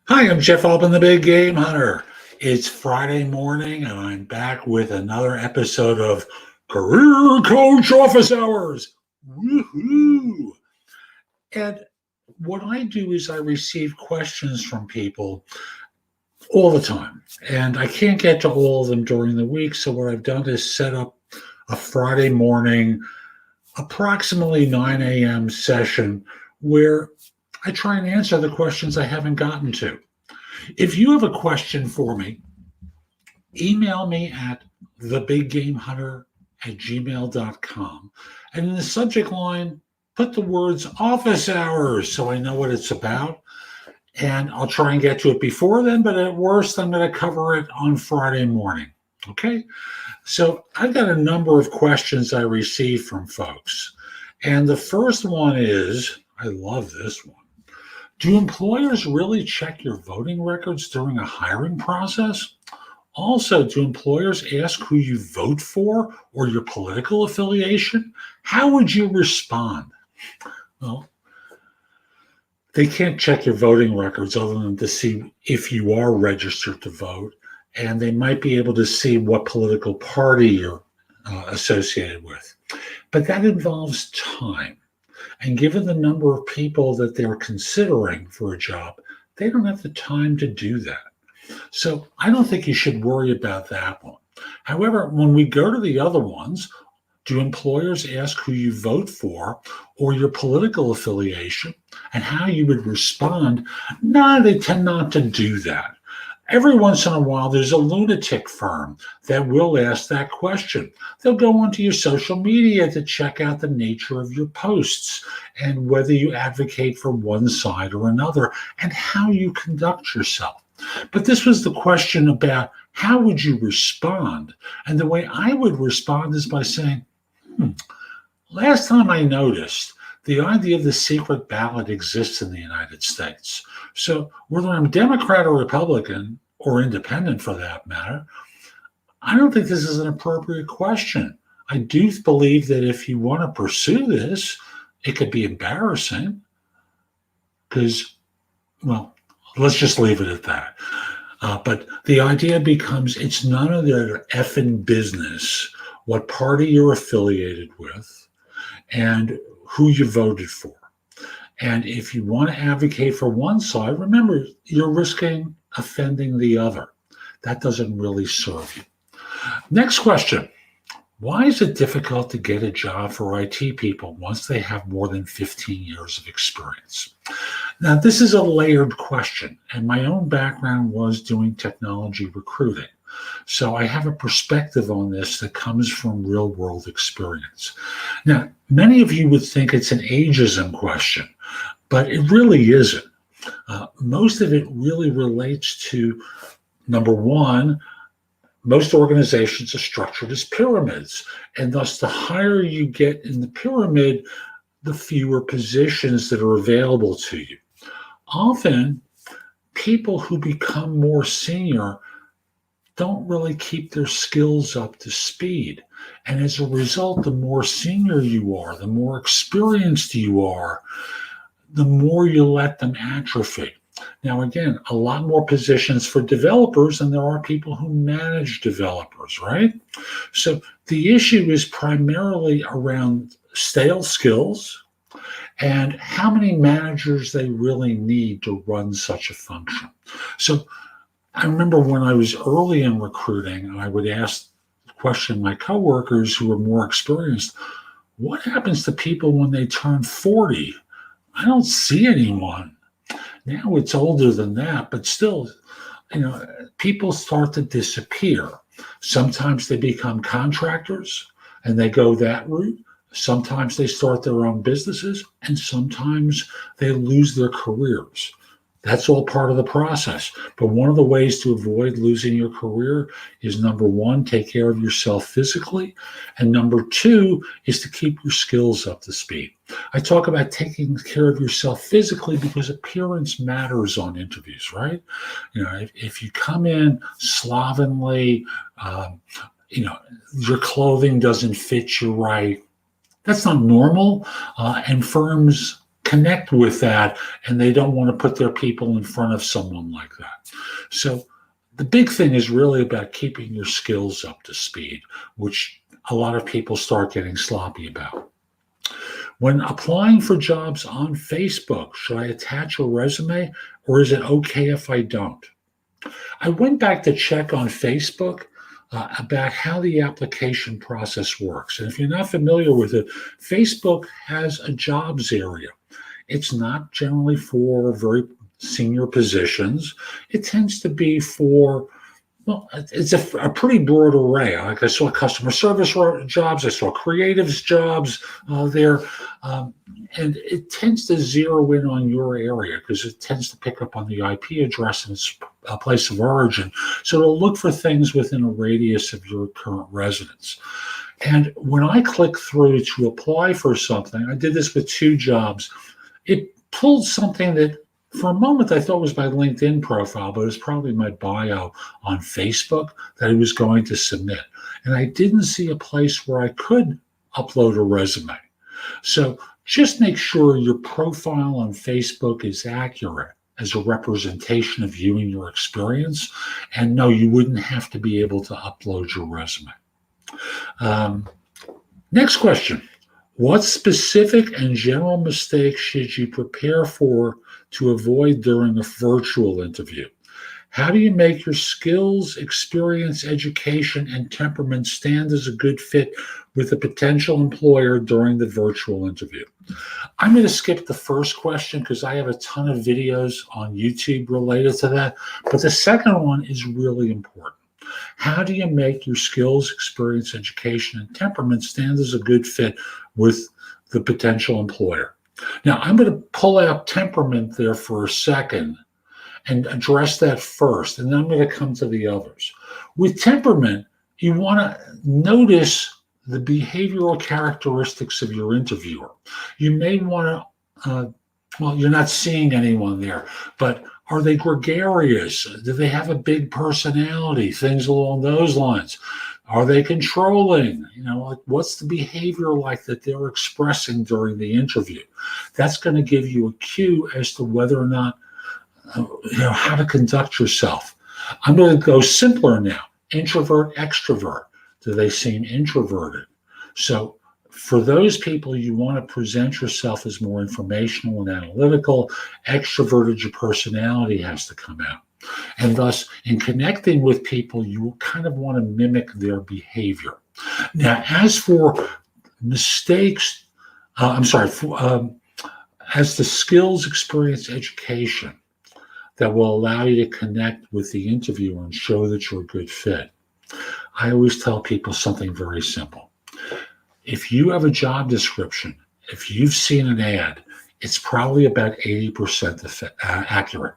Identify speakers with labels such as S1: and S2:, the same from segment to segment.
S1: Hi, I'm Jeff Altman, the Big Game Hunter. It's Friday morning, and I'm back with another episode of Career Coach Office Hours. Woohoo! And what I do is I receive questions from people all the time, and I can't get to all of them during the week. So, what I've done is set up a Friday morning, approximately 9 a.m. session where I try and answer the questions I haven't gotten to. If you have a question for me, email me at thebiggamehunter@gmail.com. And in the subject line, put the words office hours so I know what it's about. And I'll try and get to it before then, but at worst, I'm going to cover it on Friday morning. Okay. So I've got a number of questions I received from folks. And the first one is I love this one. Do employers really check your voting records during a hiring process? Also, do employers ask who you vote for or your political affiliation? How would you respond? Well, they can't check your voting records other than to see if you are registered to vote, and they might be able to see what political party you're associated with. But that involves time. And given the number of people that they're considering for a job, they don't have the time to do that. So I don't think you should worry about that one. However, when we go to the other ones, do employers ask who you vote for or your political affiliation and how you would respond? No, they tend not to do that. Every once in a while, there's a lunatic firm that will ask that question. They'll go onto your social media to check out the nature of your posts and whether you advocate for one side or another and how you conduct yourself. But this was the question about how would you respond? And the way I would respond is by saying, last time I noticed, the idea of the secret ballot exists in the United States. So whether I'm Democrat or Republican, or independent for that matter, I don't think this is an appropriate question. I do believe that if you want to pursue this, it could be embarrassing because, well, let's just leave it at that. But the idea becomes it's none of their effing business what party you're affiliated with and who you voted for. And if you want to advocate for one side, remember, you're risking offending the other. That doesn't really serve you. Next question. Why is it difficult to get a job for IT people once they have more than 15 years of experience? Now, this is a layered question, and my own background was doing technology recruiting. So I have a perspective on this that comes from real world experience. Now, many of you would think it's an ageism question, but it really isn't. Most of it really relates to, number one, most organizations are structured as pyramids, and thus the higher you get in the pyramid, the fewer positions that are available to you. Often, people who become more senior don't really keep their skills up to speed. And as a result, the more senior you are, the more experienced you are, the more you let them atrophy. Now, again, a lot more positions for developers than there are people who manage developers, right? So the issue is primarily around stale skills and how many managers they really need to run such a function. So I remember when I was early in recruiting, I would ask question my coworkers who were more experienced, what happens to people when they turn 40? I don't see anyone. Now it's older than that, but still, people start to disappear. Sometimes they become contractors and they go that route. Sometimes they start their own businesses, and sometimes they lose their careers. That's all part of the process. But one of the ways to avoid losing your career is, number one, take care of yourself physically. And number two is to keep your skills up to speed. I talk about taking care of yourself physically because appearance matters on interviews, right? If you come in slovenly, your clothing doesn't fit you right, that's not normal. And firms connect with that, and they don't want to put their people in front of someone like that. So the big thing is really about keeping your skills up to speed, which a lot of people start getting sloppy about. When applying for jobs on Facebook, should I attach a resume, or is it okay if I don't? I went back to check on Facebook about how the application process works. And if you're not familiar with it, Facebook has a jobs area. It's not generally for very senior positions. It tends to be for, well, it's a pretty broad array. Like I saw customer service jobs, I saw creatives jobs there. And it tends to zero in on your area because it tends to pick up on the IP address and its place of origin. So it'll look for things within a radius of your current residence. And when I click through to apply for something, I did this with 2 jobs. It pulled something that for a moment I thought was my LinkedIn profile, but it was probably my bio on Facebook that I was going to submit. And I didn't see a place where I could upload a resume. So just make sure your profile on Facebook is accurate as a representation of you and your experience. And no, you wouldn't have to be able to upload your resume. Next question. What specific and general mistakes should you prepare for to avoid during a virtual interview? How do you make your skills, experience, education, and temperament stand as a good fit with a potential employer during the virtual interview? I'm going to skip the first question because I have a ton of videos on YouTube related to that. But the second one is really important. How do you make your skills, experience, education, and temperament stand as a good fit with the potential employer? Now, I'm going to pull out temperament there for a second and address that first, and then I'm going to come to the others. With temperament, you want to notice the behavioral characteristics of your interviewer. You may want to, well, you're not seeing anyone there, but are they gregarious? Do they have a big personality? Things along those lines. Are they controlling? Like what's the behavior like that they're expressing during the interview? That's going to give you a cue as to whether or not, how to conduct yourself. I'm going to go simpler now. Introvert, extrovert. Do they seem introverted? So for those people, you want to present yourself as more informational and analytical. Extroverted, your personality has to come out. And thus, in connecting with people, you kind of want to mimic their behavior. Now, as for mistakes, as the skills, experience, education that will allow you to connect with the interviewer and show that you're a good fit, I always tell people something very simple. If you have a job description, if you've seen an ad, it's probably about 80% accurate.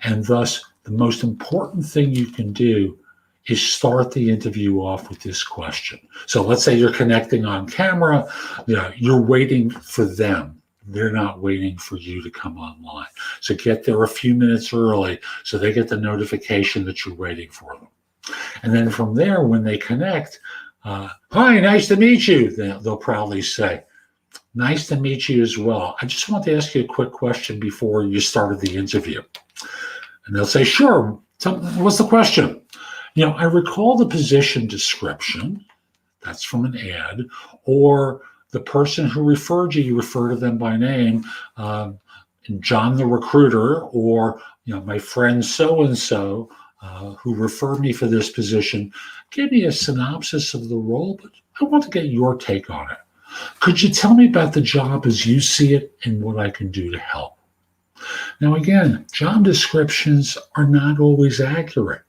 S1: And thus, the most important thing you can do is start the interview off with this question. So let's say you're connecting on camera, you're waiting for them. They're not waiting for you to come online. So get there a few minutes early so they get the notification that you're waiting for them. And then from there, when they connect, hi, nice to meet you, they'll probably say, nice to meet you as well. I just want to ask you a quick question before you started the interview. And they'll say, sure, what's the question? I recall the position description, that's from an ad, or the person who referred you, you refer to them by name, John the recruiter, or my friend so-and-so, who referred me for this position, gave me a synopsis of the role, but I want to get your take on it. Could you tell me about the job as you see it and what I can do to help? Now, again, job descriptions are not always accurate.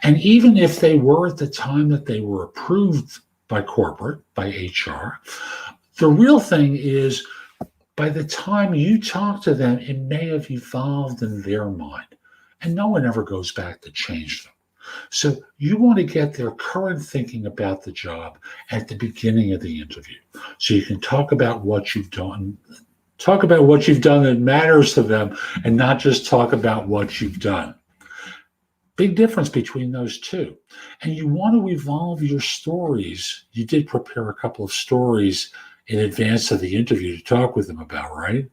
S1: And even if they were at the time that they were approved by corporate, by HR, the real thing is by the time you talk to them, it may have evolved in their mind. And no one ever goes back to change them. So you want to get their current thinking about the job at the beginning of the interview. So you can talk about what you've done. Talk about what you've done that matters to them and not just talk about what you've done. Big difference between those two. And you want to evolve your stories. You did prepare a couple of stories in advance of the interview to talk with them about, right?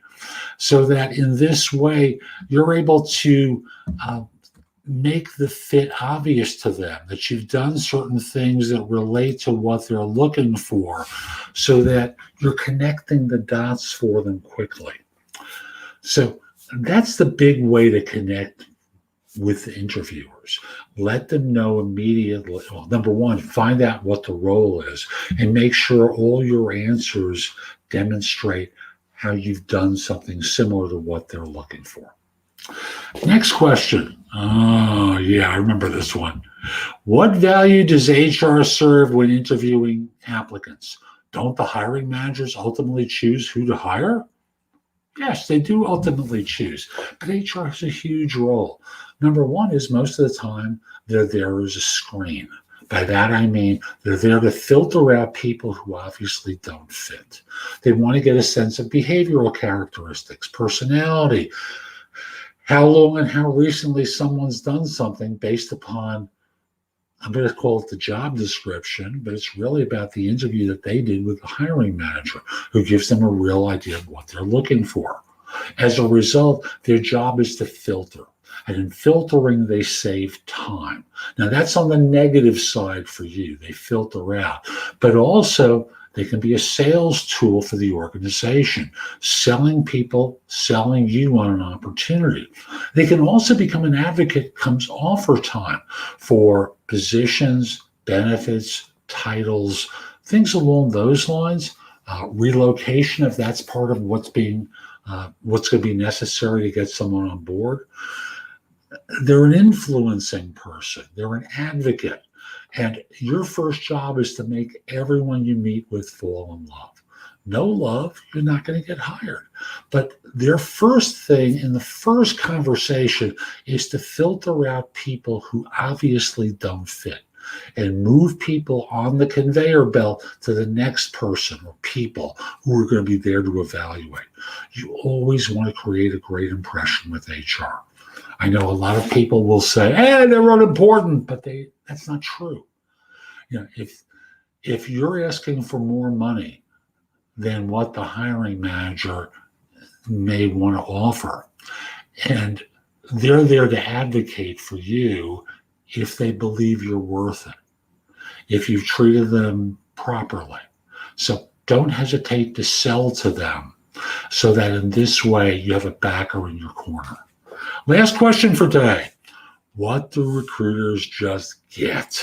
S1: So that in this way, you're able to make the fit obvious to them, that you've done certain things that relate to what they're looking for, so that you're connecting the dots for them quickly. So that's the big way to connect with interviewers. Let them know immediately. Well, number one, find out what the role is and make sure all your answers demonstrate how you've done something similar to what they're looking for. Next question. Oh, yeah, I remember this one. What value does HR serve when interviewing applicants? Don't the hiring managers ultimately choose who to hire? Yes, they do ultimately choose, but HR has a huge role. Number one is most of the time they're there as a screen. By that I mean they're there to filter out people who obviously don't fit. They want to get a sense of behavioral characteristics, personality, how long and how recently someone's done something based upon, I'm going to call it the job description, but it's really about the interview that they did with the hiring manager, who gives them a real idea of what they're looking for. As a result, their job is to filter. And in filtering, they save time. Now, that's on the negative side for you. They filter out. But also, they can be a sales tool for the organization, selling people, selling you on an opportunity. They can also become an advocate comes offer time for positions, benefits, titles, things along those lines. Relocation, if that's part of what's going to be necessary to get someone on board. They're an influencing person. They're an advocate. And your first job is to make everyone you meet with fall in love. No love, you're not going to get hired. But their first thing in the first conversation is to filter out people who obviously don't fit and move people on the conveyor belt to the next person or people who are going to be there to evaluate. You always want to create a great impression with HR. I know a lot of people will say, they're unimportant, but that's not true. You know, if you're asking for more money than what the hiring manager may want to offer, and they're there to advocate for you if they believe you're worth it, if you've treated them properly. So don't hesitate to sell to them so that in this way you have a backer in your corner. Last question for today. What do recruiters just get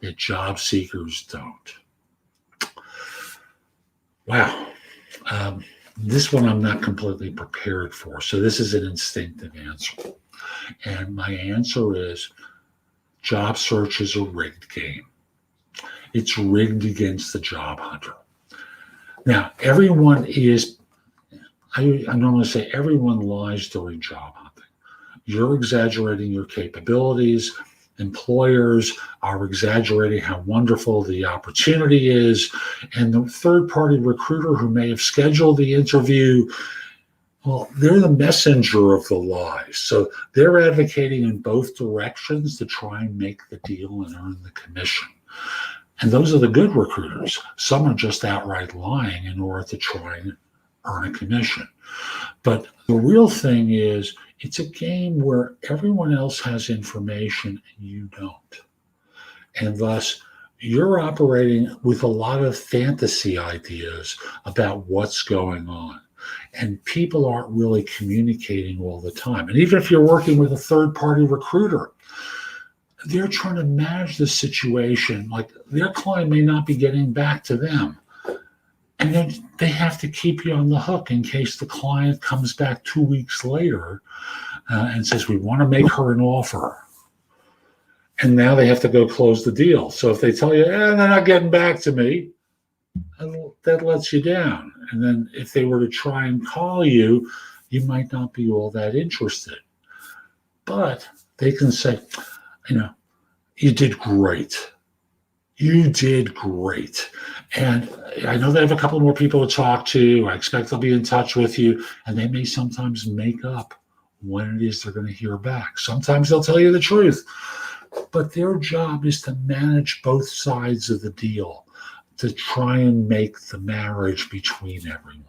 S1: that job seekers don't? Wow. This one I'm not completely prepared for. So this is an instinctive answer. And my answer is job search is a rigged game. It's rigged against the job hunter. Now, everyone is, I normally say everyone lies during job hunting. You're exaggerating your capabilities. Employers are exaggerating how wonderful the opportunity is. And the third-party recruiter who may have scheduled the interview, well, they're the messenger of the lies. So they're advocating in both directions to try and make the deal and earn the commission. And those are the good recruiters. Some are just outright lying in order to try and earn a commission. But the real thing is, it's a game where everyone else has information and you don't. And thus, you're operating with a lot of fantasy ideas about what's going on. And people aren't really communicating all the time. And even if you're working with a third-party recruiter, they're trying to manage the situation. Like their client may not be getting back to them. And then they have to keep you on the hook in case the client comes back 2 weeks later and says, we want to make her an offer. And now they have to go close the deal. So if they tell you, they're not getting back to me, that lets you down. And then if they were to try and call you, you might not be all that interested. But they can say, you did great. You did great. And I know they have a couple more people to talk to. I expect they'll be in touch with you. And they may sometimes make up when it is they're going to hear back. Sometimes they'll tell you the truth. But their job is to manage both sides of the deal, to try and make the marriage between everyone.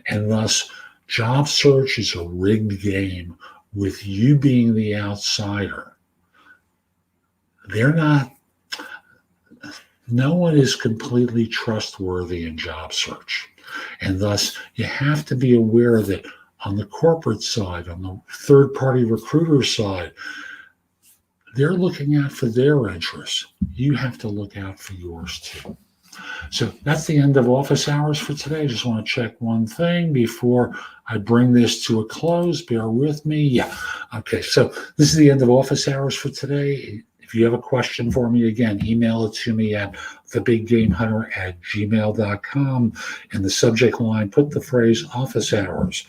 S1: And thus, job search is a rigged game with you being the outsider. No one is completely trustworthy in job search. And thus, you have to be aware that on the corporate side, on the third-party recruiter side, they're looking out for their interests. You have to look out for yours too. So that's the end of office hours for today. I just want to check one thing before I bring this to a close. Bear with me. Yeah. Okay. So this is the end of office hours for today. If you have a question for me, again, email it to me at thebiggamehunter@gmail.com. In the subject line, put the phrase office hours.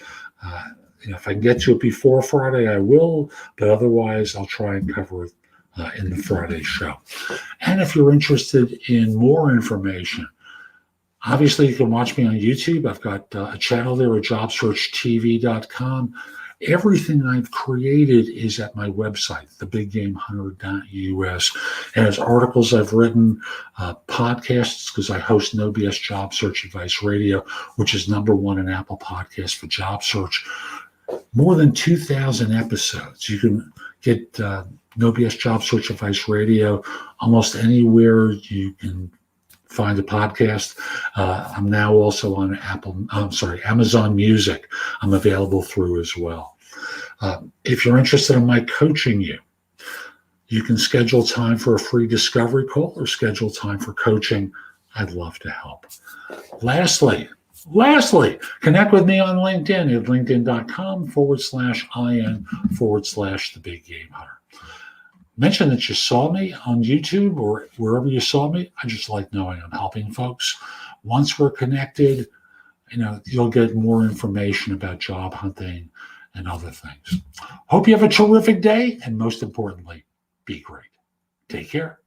S1: If I can get to it before Friday, I will, but otherwise I'll try and cover it in the Friday show. And if you're interested in more information, obviously you can watch me on YouTube. I've got a channel there at jobsearchtv.com. Everything I've created is at my website, thebiggamehunter.us. And it's articles I've written, podcasts, because I host No BS Job Search Advice Radio, which is #1 in Apple Podcasts for job search. More than 2,000 episodes. You can get No BS Job Search Advice Radio almost anywhere you can find a podcast. I'm now also on Amazon Music. I'm available through as well. If you're interested in my coaching you can schedule time for a free discovery call or schedule time for coaching. I'd love to help. Lastly, connect with me on LinkedIn at linkedin.com/IN/The Big Game Hunter. Mention that you saw me on YouTube or wherever you saw me. I just like knowing I'm helping folks. Once we're connected, you'll get more information about job hunting and other things. Hope you have a terrific day, and most importantly, be great. Take care.